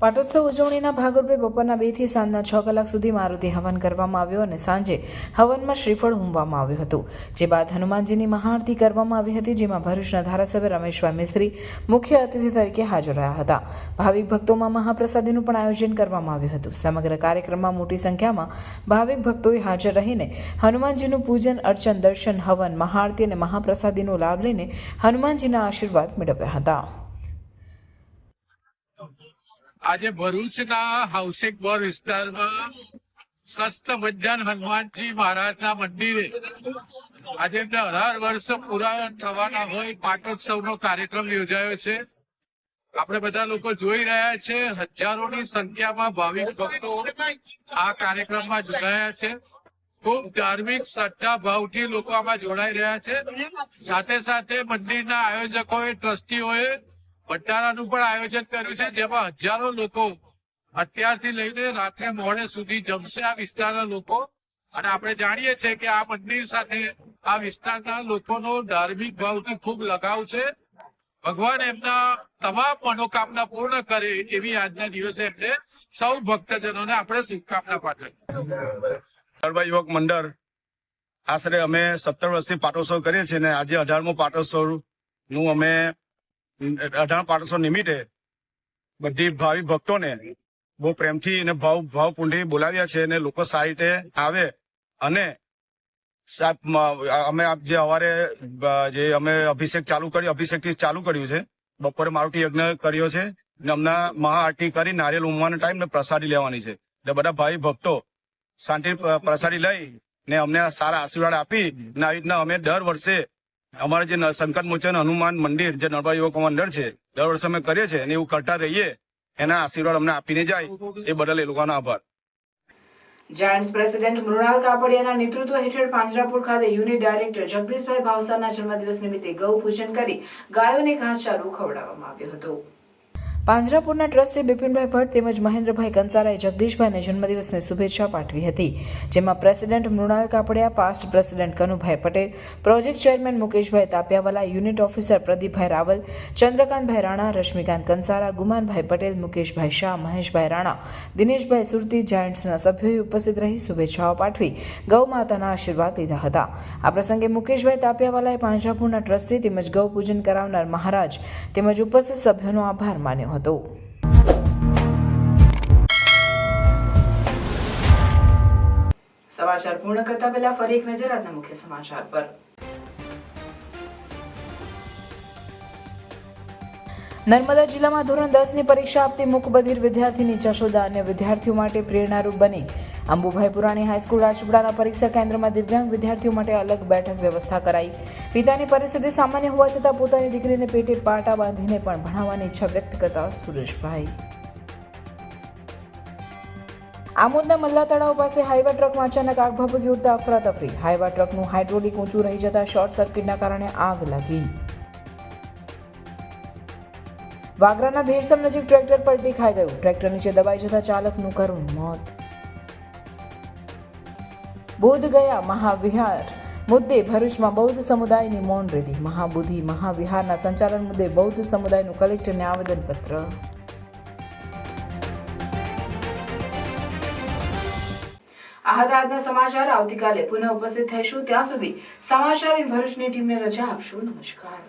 A: પાટોત્સવ ઉજવણીના ભાગરૂપે બપોરના 2 થી સાંજના 6 કલાક સુધી મારુતિ હવન કરવામાં આવ્યો અને સાંજે હવનમાં શ્રીફળ હોમવામાં આવ્યું હતું. જે બાદ હનુમાનજીની મહાઆરતી કરવામાં આવી હતી, જેમાં ભરૂચના ધારાસભ્ય રમેશભાઈ મિસ્ત્રી મુખ્ય અતિથિ તરીકે હાજર રહ્યા હતા. ભાવિક ભક્તોમાં મહાપ્રસાદીનું પણ આયોજન કરવામાં આવ્યું હતું. સમગ્ર કાર્યક્રમમાં મોટી સંખ્યામાં ભાવિક ભક્તોએ હાજર રહીને હનુમાનજીનું પૂજન, અર્ચન, દર્શન, હવન, મહાઆરતી અને મહાપ્રસાદીનો લાભ લઈને હનુમાનજીના આશીર્વાદ મેળવ્યા હતા.
R: આજે ભરૂચના હાઉસિંગ બોર્ડ વિસ્તારમાં સસ્ત ભજન હનુમાનજી મહારાજના મંદિરે આજે 18 વર્ષ પૂરા થવાના હોય પાટોત્સવનો કાર્યક્રમ યોજાયો છે. આપણે બધા લોકો જોઈ રહ્યા છે, હજારોની સંખ્યામાં ભાવિક ભક્તો આ કાર્યક્રમમાં જોડાયા છે. ખૂબ ધાર્મિક શ્રદ્ધા ભાવથી લોકો આમાં જોડાઈ રહ્યા છે. સાથે સાથે મંદિરના આયોજકોએ, ટ્રસ્ટીઓએ ભંડારાનું પણ આયોજન કર્યું છે, જેમાં હજારો લોકો અત્યારથી લઈને રાત્રે મોડે સુધી જમશે આ વિસ્તારના લોકો. અને આપણે જાણીએ છીએ કે આ મંદિર સાથે આ વિસ્તારના લોકોનો ધાર્મિક ભાવથી ખૂબ લગાવ છે. ભગવાન એમના તમામ મનોકામના પૂર્ણ કરે એવી આજના દિવસે એમને સૌ ભક્તજનોને આપણે શુભકામના પાઠવીએ.
I: નર્મદા યુવક મંડળ આશરે અમે 17 વર્ષથી પાટોત્સવ કરીએ છીએ અને આજે 18મો પાટોત્સવનું અમે 18 પાટોત્સવ નિમિત્તે બધી ભાવિક ભક્તોને બહુ પ્રેમથી અને ભાવપૂર્ણથી બોલાવ્યા છે અને લોકો સારી રીતે આવે. અને અમે જે સવારે જે અમે અભિષેકથી ચાલુ કર્યું છે. બપોરે મારુતિ યજ્ઞ કર્યો છે અને હમણાં મહાઆરતી કરી નારિયેલ ઉમવાનો ટાઈમ ને પ્રસાદી લેવાની છે. એટલે બધા ભાવિ ભક્તો શાંતિ પ્રસાદી લઈ ને અમને સારા આશીર્વાદ આપી ને આવી રીતના અમે દર વર્ષે અમારે જે સંકટ મોચન હનુમાન મંદિર જે નર્મદા યુવક મંડળ છે દર વર્ષે અમે કરીએ છીએ અને એવું કરતા રહીએ. એના આશીર્વાદ અમને આપીને જાય એ બદલ એ લોકોનો આભાર.
A: જાયન્ટ્સ પ્રેસિડેન્ટ મૃણાલ કાપડિયાના નેતૃત્વ હેઠળ પાંજરાપોળ ખાતે યુનિટ ડાયરેક્ટર જગદીશભાઈ ભાવસારના જન્મદિવસ નિમિત્તે ગૌ પૂજન કરી ગાયોને ઘાસચારો ખવડાવવામાં આવ્યો હતો. પાંજરાપોળના ટ્રસ્ટી બિપિનભાઈ ભટ્ટ તેમજ મહેન્દ્રભાઈ કંસારાએ જગદીશભાઈને જન્મદિવસની શુભેચ્છા પાઠવી હતી. જેમાં president Mrunal Kapadia, past president Kanubhai Patel, project chairman Mukeshbhai Tapiyawala, unit officer Pradeepbhai Raval, Chandrakantbhai Rana, Rashmikant Kansara, Gumanbhai Patel, Mukeshbhai Shah, Maheshbhai Rana, Dineshbhai Surti, જાયન્ટ્સના સભ્યોએ ઉપસ્થિત રહી શુભેચ્છાઓ પાઠવી ગૌ માતાના આશીર્વાદ લીધા હતા. આ પ્રસંગે મુકેશભાઈ તાપિયાવાલાએ પાંજરાપોળના ટ્રસ્ટી તેમજ ગૌ પૂજન કરાવનાર મહારાજ તેમજ ઉપસ્થિત સભ્યોનો આભાર માન્યો હતો. સમાચાર પૂર્ણ કરતા પહેલા ફરી એક નજર આજના મુખ્ય સમાચાર પર. નર્મદા જિલ્લામાં ધોરણ 10ની પરીક્ષા આપતી મૂકબધિર વિદ્યાર્થીની જશોદા અન્ય વિદ્યાર્થીઓ માટે પ્રેરણારૂપ બની. અંબુભાઈ પુરાણી હાઈસ્કૂલ રાજપીપળાના પરીક્ષા કેન્દ્રમાં દિવ્યાંગ વિદ્યાર્થીઓ માટે અલગ બેઠક વ્યવસ્થા કરાઈ. પિતાની પરિસ્થિતિ સામાન્ય હોવા છતાં પોતાની દીકરીને પેટે પાટા બાંધીને પણ ભણાવવાની ઈચ્છા વ્યક્ત કરતા સુરેશભાઈ. આમોદના મલ્લા તળાવ પાસે હાઈવા ટ્રકમાં અચાનક આગ ભભૂકી ઉઠતા અફરાતફરી. હાઈવા ટ્રકનું હાઇડ્રોલિક ઊંચું રહી જતા શોર્ટ સર્કિટના કારણે આગ લાગી. વાગરાના ભેરસમ નજીક ટ્રેક્ટર પલટી ખાઈ ગયું. ટ્રેક્ટર નીચે દબાઈ જતા ચાલકનું કરુણ મોત. બોધ ગયા મહાવિહાર મુદ્દે ભરૂચમાં બૌદ્ધ સમુદાયની મૌન રેલી. મહાબોધિ મહાવિહારના સંચાલન મુદ્દે બૌદ્ધ સમુદાયનું કલેક્ટરને આવેદનપત્ર. આ હતા આજના સમાચાર. આવતીકાલે પુનઃ ઉપસ્થિત થઈશું. ત્યાં સુધી સમાચાર ઇન ભરૂચની ટીમને રજા આપશો. નમસ્કાર.